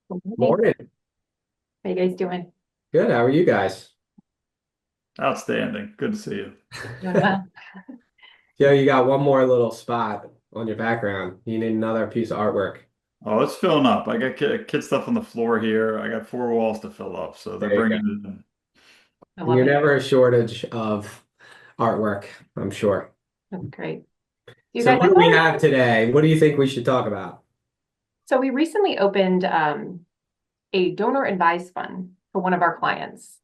Good morning. Morning. How you guys doing? Good. How are you guys? Outstanding. Good to see you. Doing well. Joe, you got one more little spot on your background. You need another piece of artwork. Oh, it's filling up. I got kid stuff on the floor here. I got four walls to fill up, so they're There you go. bringing it in. I love You're it. never a shortage of artwork, I'm sure. That's great. You So guys, I what do we thought have today? What do you think we should talk about? so. We recently opened a donor advised fund for one of our clients.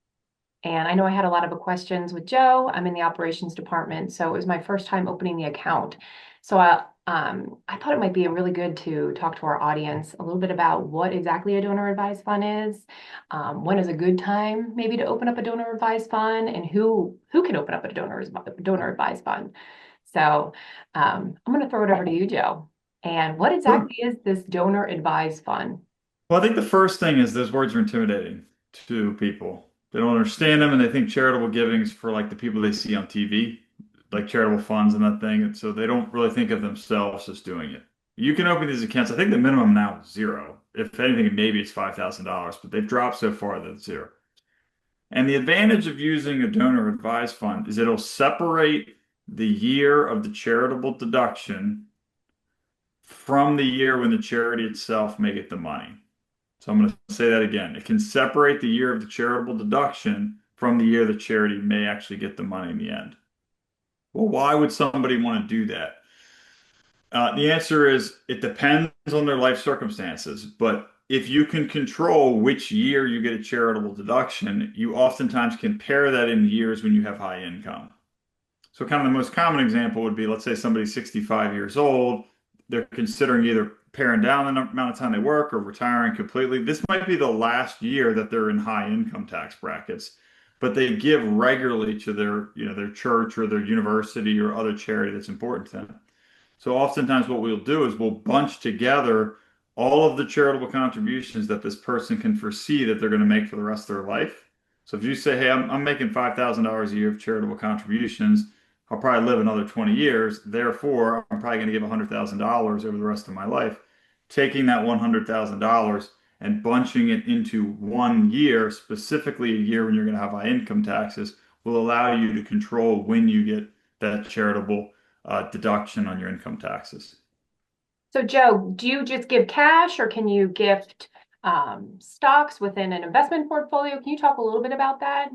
And I know I had a lot of questions with Joe. I'm in the operations department, so it was my first time opening the account. So I thought it might be really good to talk to our audience a little bit about what exactly a donor advised fund is, when is a good time maybe to open up a donor advised fund, and who can open up a donor advised fund. So I'm going to throw it over to you, Joe. And what Sure. exactly is this donor advised fund? Well, I think the first thing is those words are intimidating to people. They don't understand them, and they think charitable giving is for like the people they see on TV, like charitable funds and that thing. And so they don't really think of themselves as doing it. You can open these accounts. I think the minimum now is zero. If anything, maybe it's $5,000, but they've dropped so far that it's zero. And the advantage of using a donor advised fund is it'll separate the year of the charitable deduction from the year when the charity itself may get the money. So I'm going to say that again. It can separate the year of the charitable deduction from the year the charity may actually get the money in the end. Well, why would somebody want to do that? The answer is it depends on their life circumstances. But if you can control which year you get a charitable deduction, you oftentimes can pair that in years when you have high income. So, kind of the most common example would be, let's say somebody's 65 years old, they're considering either paring down the amount of time they work or retiring completely. This might be the last year that they're in high income tax brackets, but they give regularly to their church or their university or other charity that's important to them. So oftentimes what we'll do is we'll bunch together all of the charitable contributions that this person can foresee that they're going to make for the rest of their life. So if you say, hey, I'm making $5,000 a year of charitable contributions, I'll probably live another 20 years. Therefore, I'm probably going to give $100,000 over the rest of my life. Taking that $100,000 and bunching it into one year, specifically a year when you're going to have high income taxes, will allow you to control when you get that charitable deduction on your income taxes. So, Joe, do you just give cash or can you gift stocks within an investment portfolio? Can you talk a little bit about that?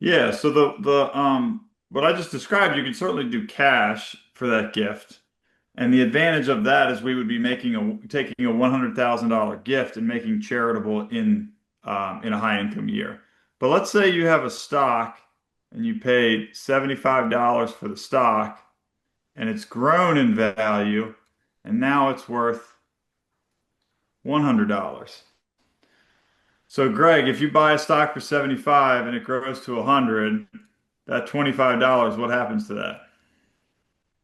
Yeah, so the what I just described, you can certainly do cash for that gift. And the advantage of that is we would be taking a $100,000 gift and making charitable in a high income year. But let's say you have a stock and you paid $75 for the stock and it's grown in value and now it's worth $100. So Greg, if you buy a stock for 75 and it grows to 100, that $25, what happens to that?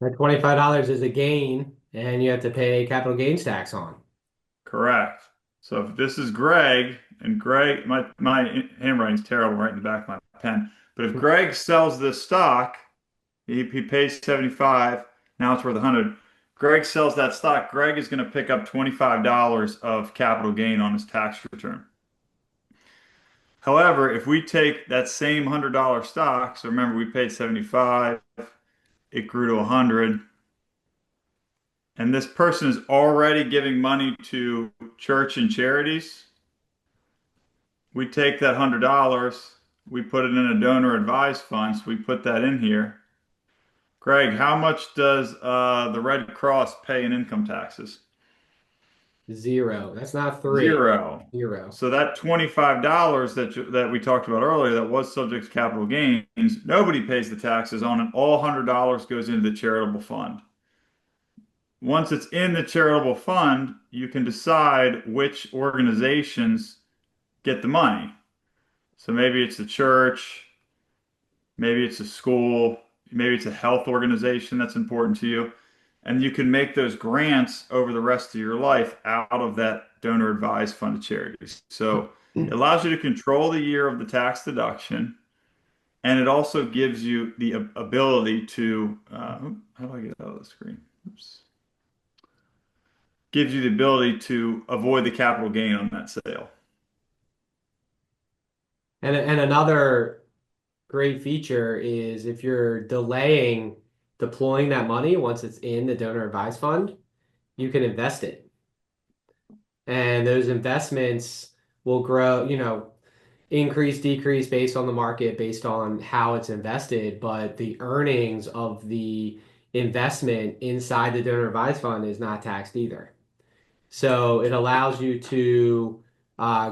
That $25 is a gain, and you have to pay capital gains tax on. Correct. So if this is Greg, and Greg, my handwriting's terrible right in the back of my pen, but if Greg sells this stock, he pays 75, now it's worth 100. Greg sells that stock. Greg is going to pick up $25 of capital gain on his tax return. However, if we take that same $100 stock, so remember we paid 75, it grew to 100, and this person is already giving money to church and charities, we take that $100, we put it in a donor advised fund, so we put that in here. Greg, how much does the Red Cross pay in income taxes? Zero. That's not three. Zero. Zero. So that $25 that we talked about earlier that was subject to capital gains, nobody pays the taxes on it. All $100 goes into the charitable fund. Once it's in the charitable fund, you can decide which organizations get the money. So maybe it's the church, maybe it's a school, maybe it's a health organization that's important to you. And you can make those grants over the rest of your life out of that donor advised fund of charities. So it allows you to control the year of the tax deduction. And it also gives you the ability to, how do I get out of the screen? Oops. gives you the ability to avoid the capital gain on that sale. And another great feature is if you're delaying deploying that money once it's in the donor advised fund, you can invest it. And those investments will grow, increase, decrease based on the market, based on how it's invested. But the earnings of the investment inside the donor advised fund is not taxed either. So it allows you to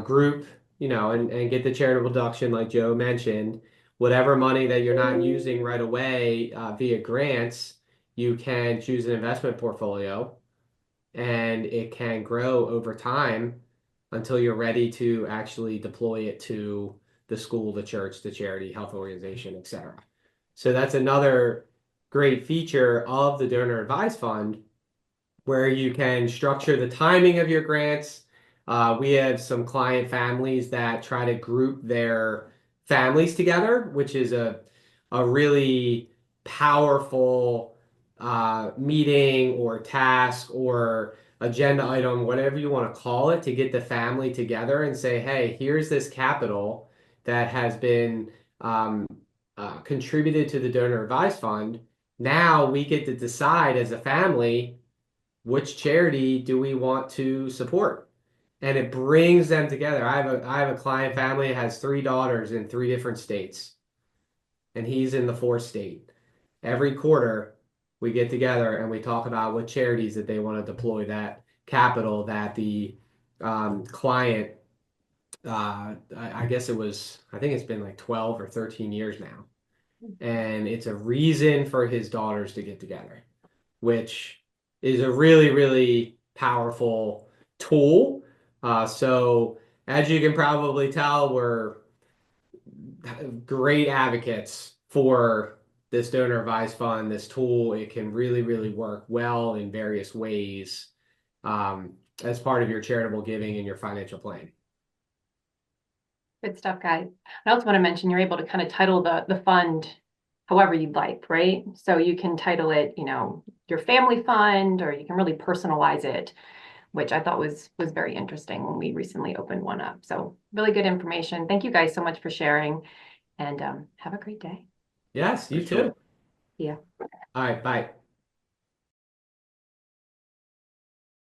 group, and get the charitable deduction like Joe mentioned. Whatever money that you're not using right away via grants, you can choose an investment portfolio and it can grow over time until you're ready to actually deploy it to the school, the church, the charity, health organization, etc. So that's another great feature of the donor advised fund where you can structure the timing of your grants. We have some client families that try to group their families together, which is a really powerful meeting or task or agenda item, whatever you want to call it, to get the family together and say, hey, here's this capital that has been contributed to the donor advised fund. Now we get to decide as a family which charity do we want to support? And it brings them together. I have a client family that has three daughters in three different states, and he's in the fourth state. Every quarter, we get together and we talk about what charities that they want to deploy that capital that the client, I guess I think it's been like 12 or 13 years now. And it's a reason for his daughters to get together, which is a really, really powerful tool. So as you can probably tell, we're great advocates for this donor advised fund, this tool. It can really, really work well in various ways as part of your charitable giving and your financial plan. Good stuff, guys. I also want to mention you're able to kind of title the fund however you'd like, right? So you can title it, your family fund, or you can really personalize it, which I thought was very interesting when we recently opened one up. So really good information. Thank you guys so much for sharing, and have a great day. Yes, you Thanks, Phil. too. Yeah. All right, bye.